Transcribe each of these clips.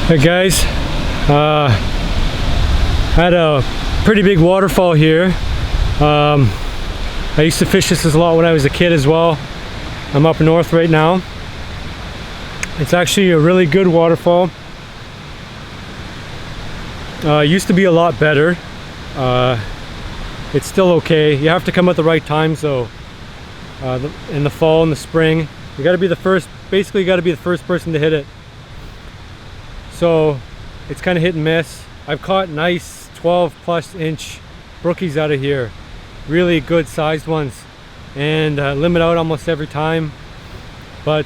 Hey guys, had a pretty big waterfall here. I used to fish this a lot when I was a kid as well. I'm up north right now. It's actually a really good waterfall. Used to be a lot better. It's still okay. You have to come at the right times though. In the fall and the spring, you got to be the first. Basically, you got to be the first person to hit it. So it's kind of hit and miss. I've caught nice 12+ inch brookies out of here, really good sized ones, and limit out almost every time. But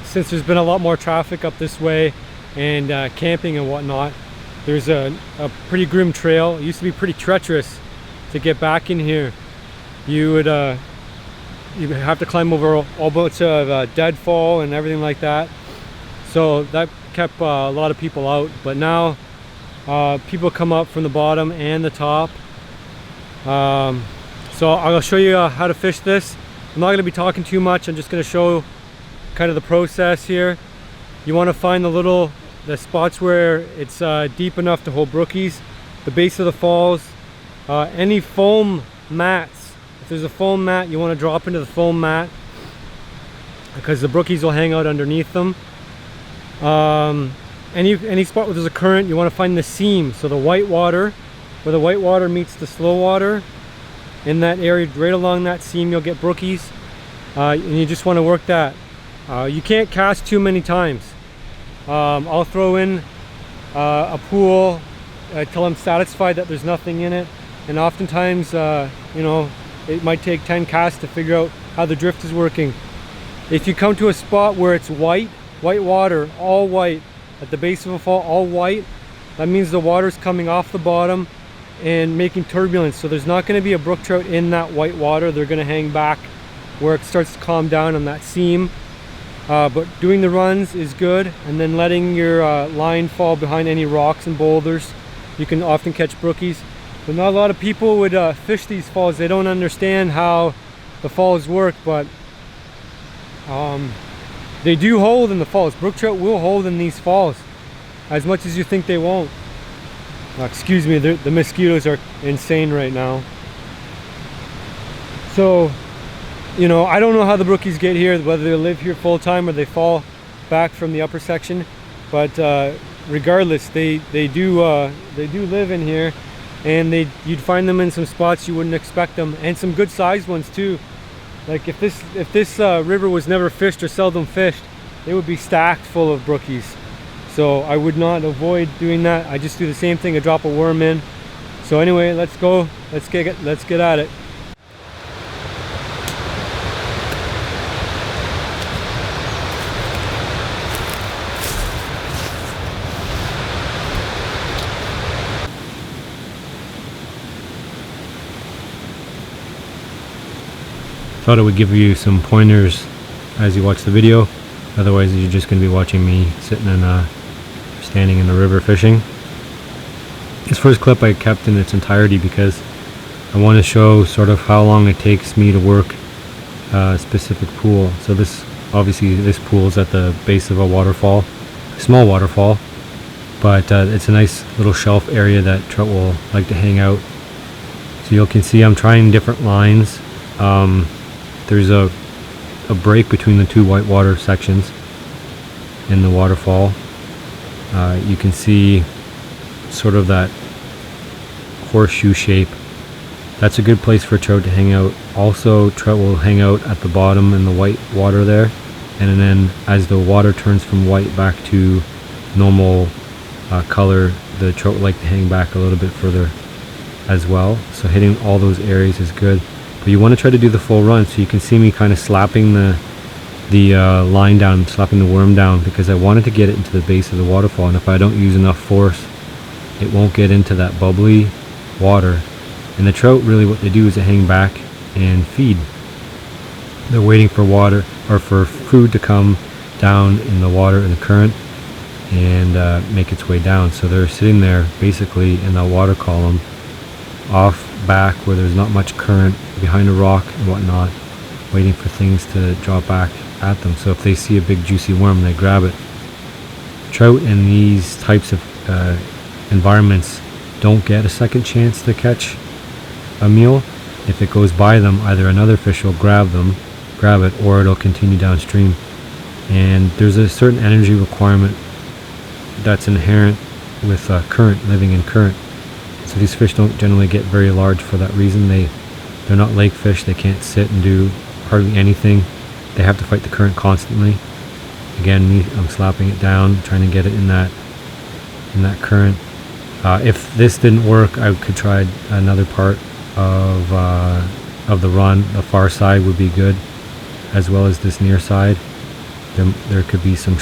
since there's been a lot more traffic up this way and camping and whatnot, there's a pretty grim trail. It used to be pretty treacherous to get back in here. You would have to climb over all bunch of deadfall and everything like that. So that kept a lot of people out, but now people come up from the bottom and the top. So I'll show you how to fish this. I'm not going to be talking too much. I'm just going to show kind of the process here. You want to find the spots where it's deep enough to hold brookies, the base of the falls, any foam mats. If there's a foam mat, you want to drop into the foam mat because the brookies will hang out underneath them. Any spot where there's a current, you want to find the seam, so the white water, where the white water meets the slow water, in that area right along that seam you'll get brookies, and you just want to work that. You can't cast too many times. I'll throw in a pool till I'm satisfied that there's nothing in it, and oftentimes you know, it might take 10 casts to figure out how the drift is working. If you come to a spot where it's white water, all white, at the base of a fall, all white, that means the water's coming off the bottom and making turbulence. So there's not going to be a brook trout in that white water. They're going to hang back where it starts to calm down on that seam. But doing the runs is good, and then letting your line fall behind any rocks and boulders, you can often catch brookies. But not a lot of people would fish these falls. They don't understand how the falls work, but they do hold in the falls. Brook trout will hold in these falls as much as you think they won't. Excuse me, the mosquitoes are insane right now. So, you know, I don't know how the brookies get here, whether they live here full time or they fall back from the upper section. But regardless, they do live in here, and you'd find them in some spots you wouldn't expect them, and some good sized ones too. Like if this river was never fished or seldom fished, it would be stacked full of brookies. So I would not avoid doing that. I just do the same thing. I drop a worm in. So anyway, let's go. Let's get at it. Thought I would give you some pointers as you watch the video. Otherwise, you're just going to be watching me sitting and standing in the river fishing. This first clip I kept in its entirety because I want to show sort of how long it takes me to work a specific pool. So this pool is at the base of a waterfall, a small waterfall, but it's a nice little shelf area that trout will like to hang out. So you can see I'm trying different lines. There's a break between the two whitewater sections in the waterfall. You can see sort of that horseshoe shape. That's a good place for trout to hang out. Also, trout will hang out at the bottom in the white water there, and then as the water turns from white back to normal color, the trout would like to hang back a little bit further as well. So hitting all those areas is good. But you want to try to do the full run, so you can see me kind of slapping the line down, slapping the worm down, because I wanted to get it into the base of the waterfall, and if I don't use enough force, it won't get into that bubbly water. And the trout, really what they do is they hang back and feed. They're waiting for water, or for food to come down in the water in the current and make its way down. So they're sitting there basically in the water column, off back where there's not much current, behind a rock and whatnot, waiting for things to drop back at them. So if they see a big juicy worm, they grab it. Trout in these types of environments don't get a second chance to catch a meal. If it goes by them, either another fish will grab it, or it'll continue downstream. And there's a certain energy requirement that's inherent with current, living in current. So these fish don't generally get very large for that reason. They're not lake fish. They can't sit and do hardly anything. They have to fight the current constantly. Again, I'm slapping it down, trying to get it in that current. If this didn't work, I could try another part of the run. The far side would be good, as well as this near side. There could be some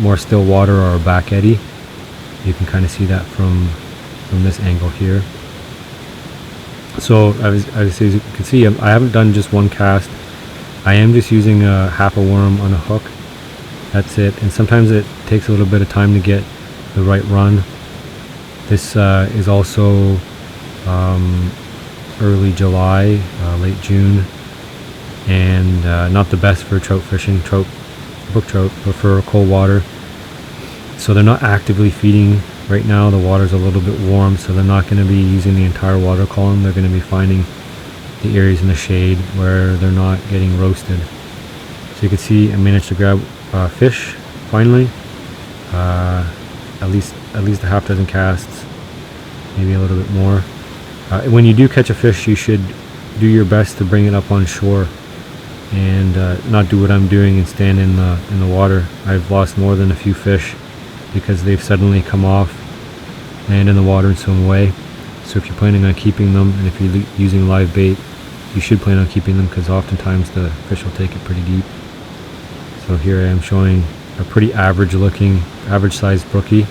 more still water or a back eddy. You can kind of see that from this angle here. So as you can see, I haven't done just one cast. I am just using half a worm on a hook. That's it. And sometimes it takes a little bit of time to get the right run. This is also early July, late June, and not the best for trout fishing, brook trout, prefer cold water. So they're not actively feeding right now. The water's a little bit warm, so they're not going to be using the entire water column. They're going to be finding the areas in the shade where they're not getting roasted. So you can see I managed to grab fish finally. At least a half dozen casts, maybe a little bit more. When you do catch a fish, you should do your best to bring it up on shore and not do what I'm doing and stand in the water. I've lost more than a few fish because they've suddenly come off, land in the water and swim away. So if you're planning on keeping them, and if you're using live bait, you should plan on keeping them, because oftentimes the fish will take it pretty deep. So here I am showing a pretty average sized brookie.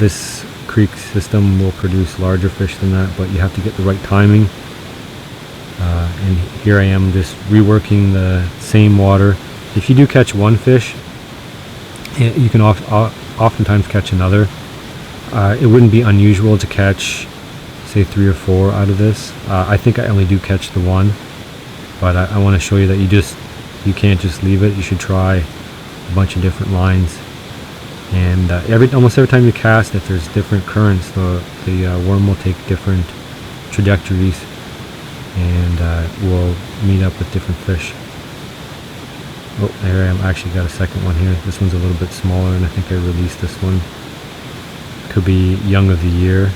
This creek system will produce larger fish than that, but you have to get the right timing. And here I am just reworking the same water. If you do catch one fish, you can oftentimes catch another. It wouldn't be unusual to catch, say, 3 or 4 out of this. I think I only do catch the one, but I want to show you that you can't just leave it. You should try a bunch of different lines. And almost every time you cast, if there's different currents, the worm will take different trajectories and will meet up with different fish. Oh, there I am. Actually got a second one here. This one's a little bit smaller, and I think I released this one. Could be young of the year.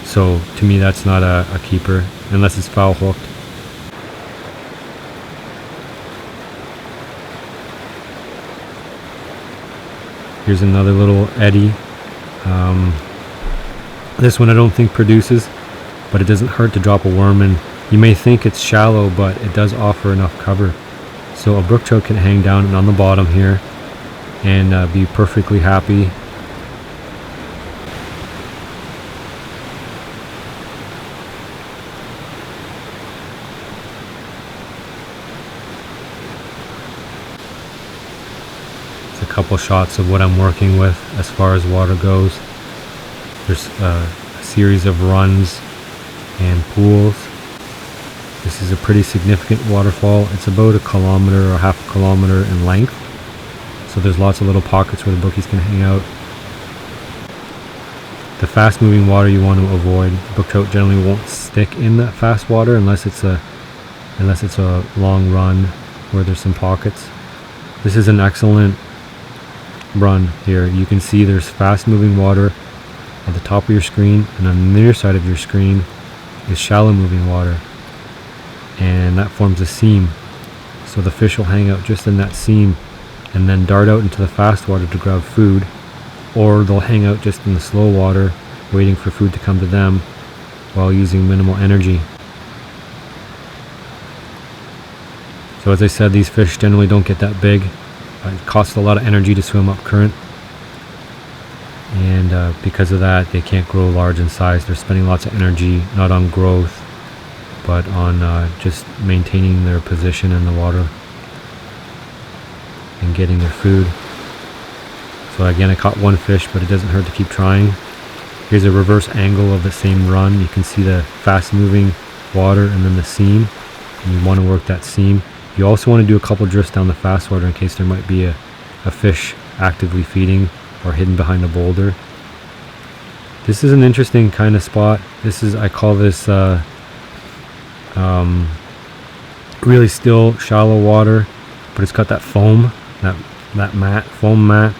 So to me, that's not a keeper unless it's foul hooked. Here's another little eddy. This one I don't think produces, but it doesn't hurt to drop a worm in. You may think it's shallow, but it does offer enough cover. So a brook trout can hang down and on the bottom here and be perfectly happy. A couple shots of what I'm working with as far as water goes. There's a series of runs and pools. This is a pretty significant waterfall. It's about 1 kilometer or half a kilometer in length. So there's lots of little pockets where the brookies can hang out. The fast moving water you want to avoid. Brook trout generally won't stick in that fast water unless it's a long run where there's some pockets. This is an excellent run here. You can see there's fast moving water at the top of your screen, and on the near side of your screen is shallow moving water, and that forms a seam. So the fish will hang out just in that seam and then dart out into the fast water to grab food, or they'll hang out just in the slow water waiting for food to come to them while using minimal energy. So as I said, these fish generally don't get that big. It costs a lot of energy to swim up current, and because of that they can't grow large in size. They're spending lots of energy not on growth but on just maintaining their position in the water and getting their food. So again, I caught one fish, but it doesn't hurt to keep trying. Here's a reverse angle of the same run. You can see the fast moving water and then the seam, and you want to work that seam. You also want to do a couple drifts down the fast water in case there might be a a fish actively feeding or hidden behind a boulder. This is an interesting kind of spot. I call this really still, shallow water, but it's got that foam, that foam mat.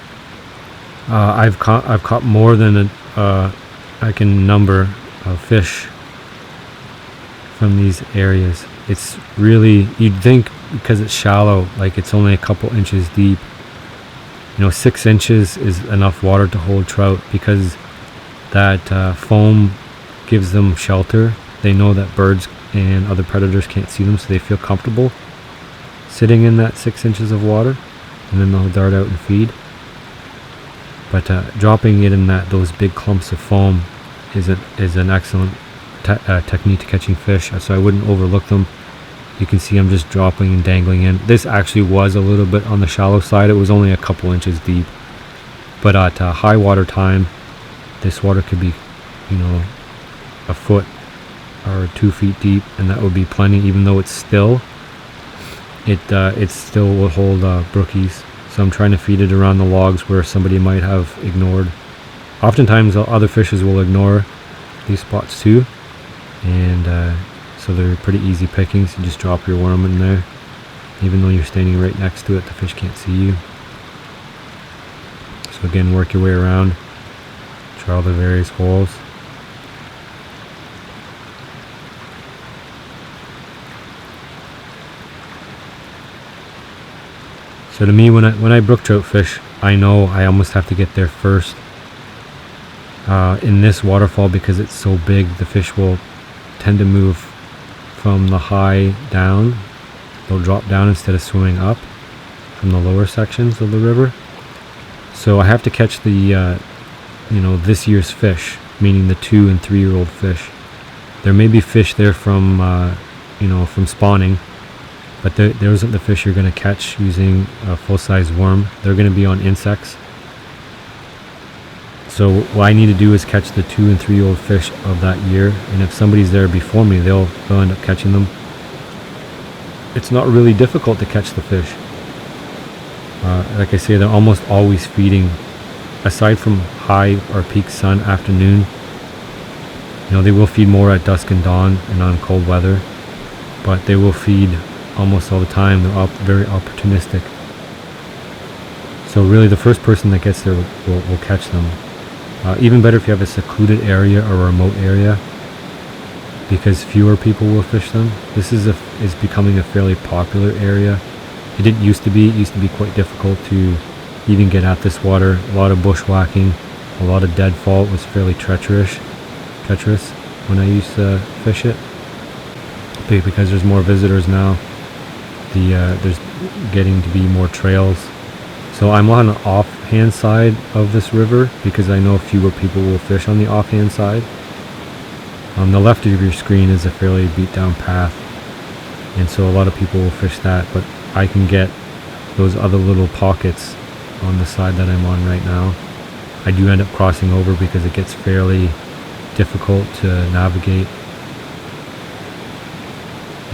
I've caught more than I can number of fish from these areas. It's really, you'd think because it's shallow, like it's only a couple inches deep. 6 inches is enough water to hold trout, because that foam gives them shelter. They know that birds and other predators can't see them, so they feel comfortable sitting in that 6 inches of water, and then they'll dart out and feed. But dropping it in those big clumps of foam is an excellent technique to catching fish, so I wouldn't overlook them. You can see I'm just dropping and dangling in. This actually was a little bit on the shallow side. It was only a couple inches deep, but at high water time, this water could be, a foot or 2 feet deep, and that would be plenty. Even though it's still, it still will hold brookies. So I'm trying to feed it around the logs where somebody might have ignored. Oftentimes other fishes will ignore these spots too, and so they're pretty easy pickings. You just drop your worm in there. Even though you're standing right next to it, the fish can't see you. So again, work your way around, try all the various holes. So to me, when I brook trout fish, I know I almost have to get there first. In this waterfall, because it's so big, the fish will tend to move from the high down. They'll drop down instead of swimming up from the lower sections of the river. So I have to catch the, this year's fish, meaning the 2 and 3 year old fish. There may be fish there from, from spawning, but there isn't the fish you're going to catch using a full-size worm. They're going to be on insects. So what I need to do is catch the 2 and 3 year old fish of that year, and if somebody's there before me, they'll end up catching them. It's not really difficult to catch the fish. Like I say, they're almost always feeding. Aside from high or peak sun afternoon, they will feed more at dusk and dawn and on cold weather, but they will feed almost all the time. They're very opportunistic. So really the first person that gets there will catch them. Even better if you have a secluded area or a remote area, because fewer people will fish them. This is becoming a fairly popular area. It didn't used to be. It used to be quite difficult to even get at this water. A lot of bushwhacking, a lot of deadfall. It was fairly treacherous when I used to fish it. Because there's more visitors now, there's getting to be more trails. So I'm on the offhand side of this river because I know fewer people will fish on the offhand side. On the left of your screen is a fairly beat down path, and so a lot of people will fish that, but I can get those other little pockets on the side that I'm on right now. I do end up crossing over because it gets fairly difficult to navigate.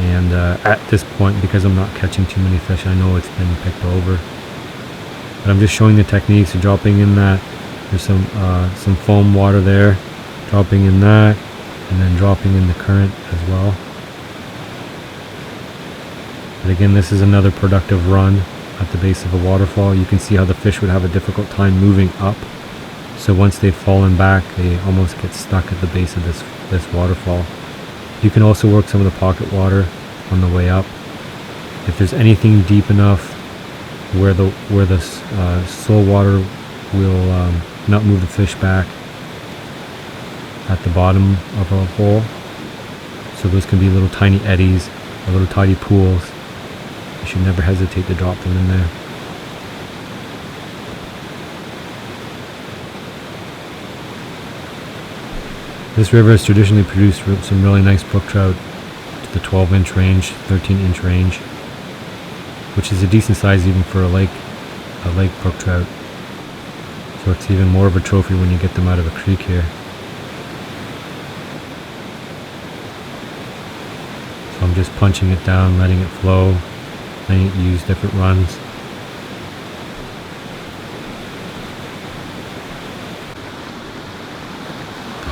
And at this point, because I'm not catching too many fish, I know it's been picked over. But I'm just showing the techniques of dropping in that. There's some foam water there, dropping in that, and then dropping in the current as well. But again, this is another productive run at the base of a waterfall. You can see how the fish would have a difficult time moving up. So once they've fallen back, they almost get stuck at the base of this waterfall. You can also work some of the pocket water on the way up. If there's anything deep enough where the soil water will not move the fish back at the bottom of a hole, so those can be little tiny eddies or little tiny pools, you should never hesitate to drop them in there. This river has traditionally produced some really nice brook trout to the 12-inch range, 13-inch range, which is a decent size even for a lake brook trout. So it's even more of a trophy when you get them out of a creek here. So I'm just punching it down, letting it flow, letting it use different runs.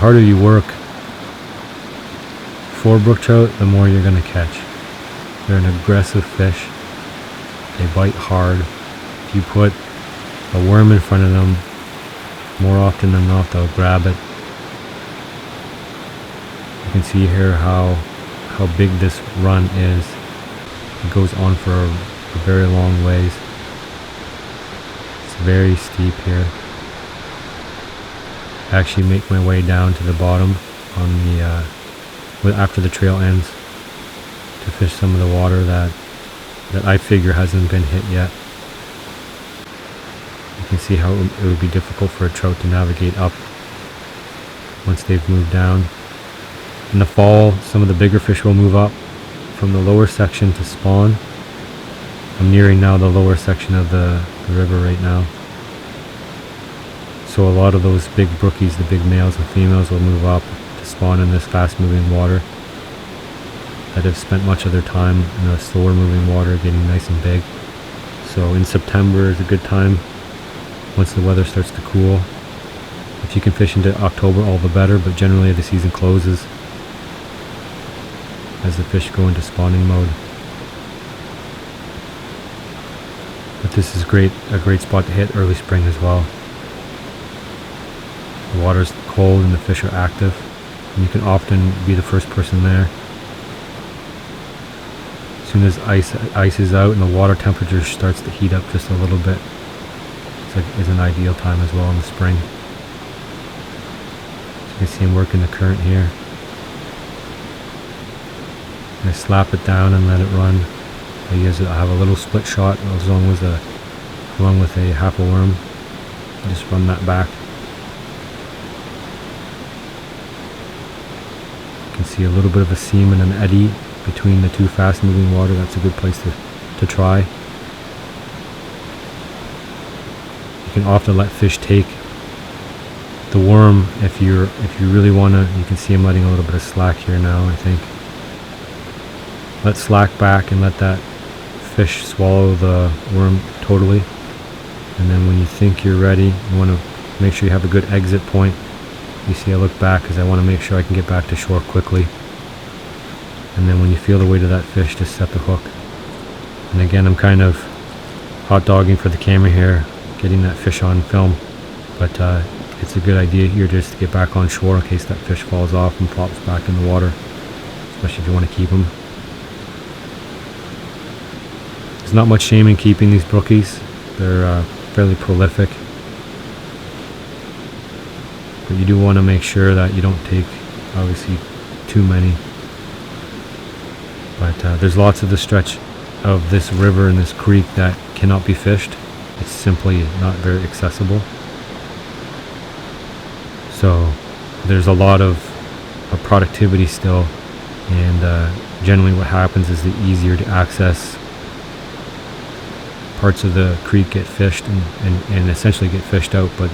harder you work for brook trout, the more you're going to catch. They're an aggressive fish. They bite hard. If you put a worm in front of them, more often than not they'll grab it. You can see here how big this run is. It goes on for a very long ways. It's very steep here. I actually make my way down to the bottom on the after the trail ends to fish some of the water that I figure hasn't been hit yet. You can see how it would be difficult for a trout to navigate up once they've moved down. In the fall, some of the bigger fish will move up from the lower section to spawn. I'm nearing now the lower section of the river right now. So a lot of those big brookies, the big males and females, will move up to spawn in this fast moving water that have spent much of their time in the slower moving water getting nice and big. So in September is a good time once the weather starts to cool. If you can fish into October, all the better, but generally the season closes as the fish go into spawning mode. But this is a great spot to hit early spring as well. The water's cold and the fish are active, and you can often be the first person there. As soon as ice is out and the water temperature starts to heat up just a little bit, it's an ideal time as well in the spring. So you can see I'm working the current here. And I slap it down and let it run. I have a little split shot along with a half a worm. I just run that back. You can see a little bit of a seam and an eddy between the two fast moving water. That's a good place to try. You can often let fish take the worm if you really want to. You can see I'm letting a little bit of slack here now, I think. Let slack back and let that fish swallow the worm totally. And then when you think you're ready, you want to make sure you have a good exit point. You see I look back because I want to make sure I can get back to shore quickly. And then when you feel the weight of that fish, just set the hook. And again, I'm kind of hot dogging for the camera here, getting that fish on film. But it's a good idea here just to get back on shore in case that fish falls off and plops back in the water, especially if you want to keep them. There's not much shame in keeping these brookies. They're fairly prolific. But you do want to make sure that you don't take, obviously, too many. But there's lots of the stretch of this river and this creek that cannot be fished. It's simply not very accessible. So there's a lot of productivity still, and generally what happens is the easier to access parts of the creek get fished and essentially get fished out, but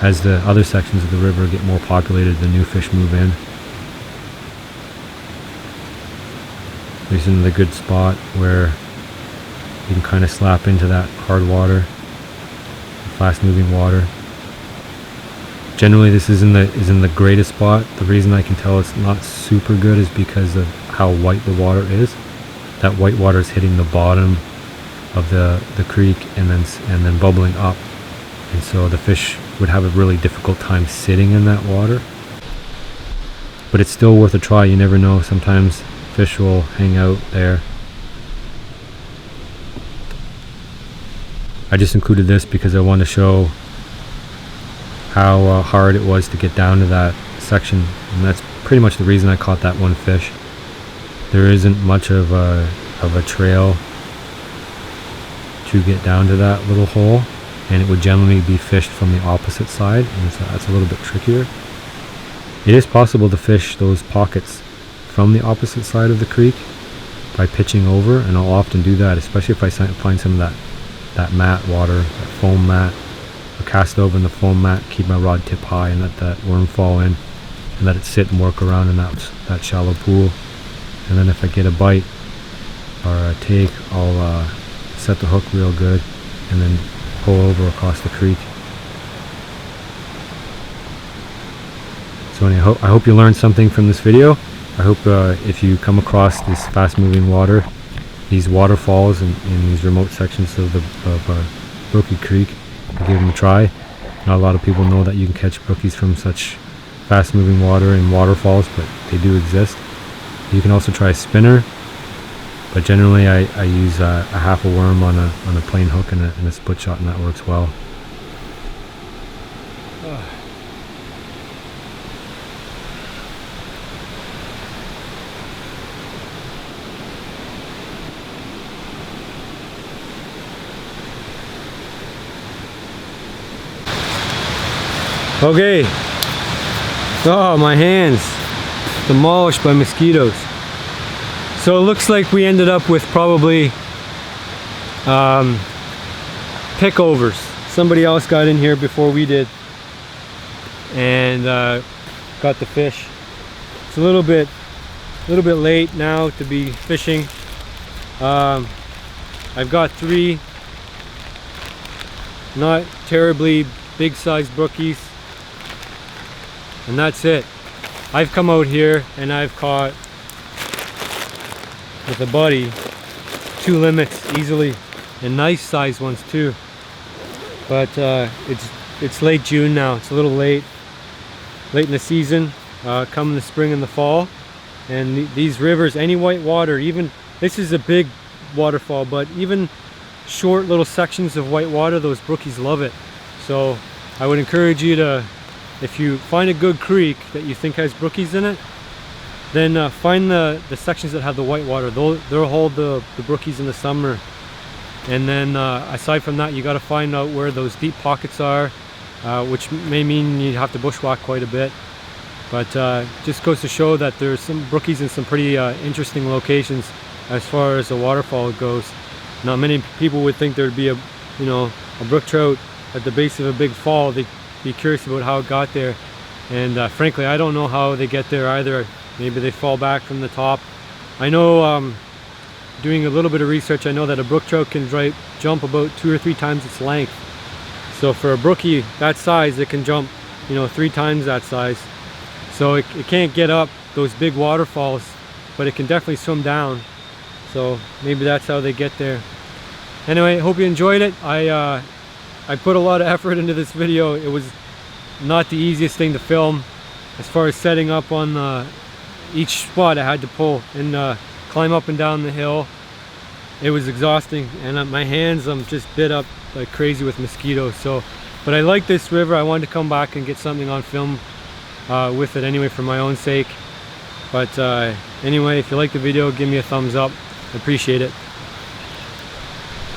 as the other sections of the river get more populated, the new fish move in. This is the good spot where you can kind of slap into that hard water, fast moving water. Generally this isn't the greatest spot. The reason I can tell it's not super good is because of how white the water is. That white water is hitting the bottom of the creek and then bubbling up, and so the fish would have a really difficult time sitting in that water. But it's still worth a try. You never know, sometimes fish will hang out there. I just included this because I want to show how hard it was to get down to that section, and that's pretty much the reason I caught that one fish. There isn't much of a trail to get down to that little hole, and it would generally be fished from the opposite side, and so that's a little bit trickier. It is possible to fish those pockets from the opposite side of the creek by pitching over, and I'll often do that, especially if I find some of that mat water, that foam mat. I'll cast over in the foam mat, keep my rod tip high, and let that worm fall in, and let it sit and work around in that shallow pool. And then if I get a bite or a take, I'll set the hook real good and then pull over across the creek. So I hope you learned something from this video. I hope if you come across this fast-moving water, these waterfalls in these remote sections of Brookie Creek, give them a try. Not a lot of people know that you can catch brookies from such fast-moving water in waterfalls, but they do exist. You can also try a spinner, but generally I use a half a worm on a plain hook and a split shot, and that works well. Okay. Oh, my hands demolished by mosquitoes. So it looks like we ended up with probably pickovers. Somebody else got in here before we did and got the fish. It's a little bit late now to be fishing. I've got 3 not terribly big sized brookies, and that's it. I've come out here and I've caught with a buddy 2 limits easily, and nice sized ones too. But it's late June now. It's a little late in the season. Come in the spring and the fall, and these rivers, any white water, even this is a big waterfall, but even short little sections of white water, those brookies love it. So I would encourage you to, if you find a good creek that you think has brookies in it, then find the sections that have the white water. They'll hold the brookies in the summer. And then aside from that, you got to find out where those deep pockets are, which may mean you have to bushwhack quite a bit. But just goes to show that there's some brookies in some pretty interesting locations as far as the waterfall goes. Not many people would think there'd be a brook trout at the base of a big fall. They'd be curious about how it got there, and frankly I don't know how they get there either. Maybe they fall back from the top. I know, doing a little bit of research, I know that a brook trout can jump about 2 or 3 times its length. So for a brookie that size, it can jump 3 times that size. So it can't get up those big waterfalls, but it can definitely swim down. So maybe that's how they get there. Anyway, hope you enjoyed it. I put a lot of effort into this video. It was not the easiest thing to film. As far as setting up on each spot, I had to pull and climb up and down the hill. It was exhausting, and my hands just bit up like crazy with mosquitoes. So, but I like this river. I wanted to come back and get something on film with it anyway, for my own sake. But anyway, if you like the video, give me a thumbs up. I appreciate it.